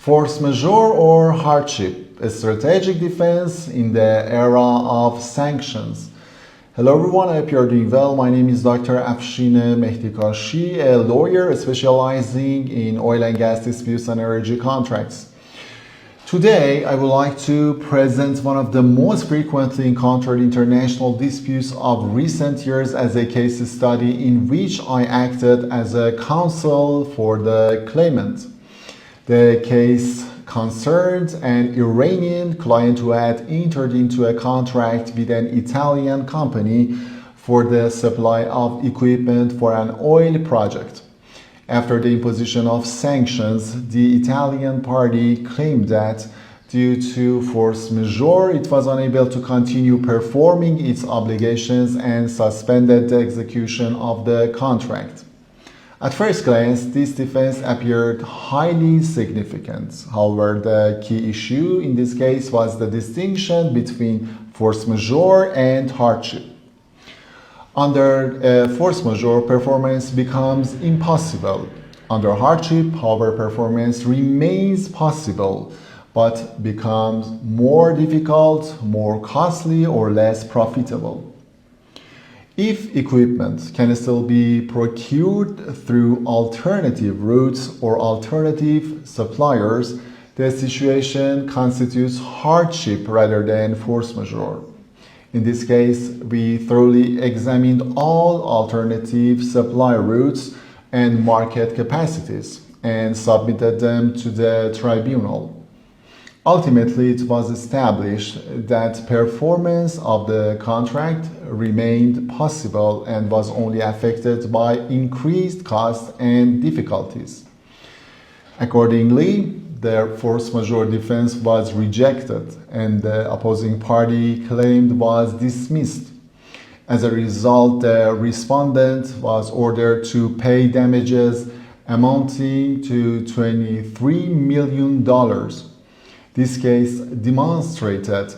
Force majeure or hardship, a strategic defense in the era of sanctions. Hello everyone, I hope you are doing well. My name is Dr. Afshin Mehdikashi, a lawyer specializing in oil and gas disputes and energy contracts. Today, I would like to present one of the most frequently encountered international disputes of recent years as a case study in which I acted as a counsel for the claimant. The case concerned an Iranian client who had entered into a contract with an Italian company for the supply of equipment for an oil project. After the imposition of sanctions, the Italian party claimed that due to force majeure, it was unable to continue performing its obligations and suspended the execution of the contract. At first glance, this defense appeared highly significant. However, the key issue in this case was the distinction between force majeure and hardship. Under force majeure, performance becomes impossible. Under hardship, however, performance remains possible, but becomes more difficult, more costly, or less profitable. If equipment can still be procured through alternative routes or alternative suppliers, the situation constitutes hardship rather than force majeure. In this case, we thoroughly examined all alternative supply routes and market capacities and submitted them to the tribunal. Ultimately, it was established that performance of the contract remained possible and was only affected by increased costs and difficulties. Accordingly, the force majeure defense was rejected and the opposing party claim was dismissed. As a result, the respondent was ordered to pay damages amounting to $23 million. This case demonstrated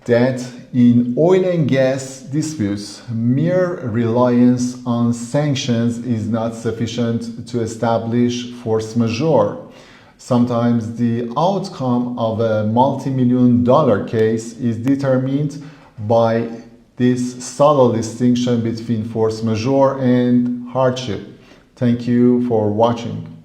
that in oil and gas disputes, mere reliance on sanctions is not sufficient to establish force majeure. Sometimes the outcome of a multi-million-dollar case is determined by this subtle distinction between force majeure and hardship. Thank you for watching.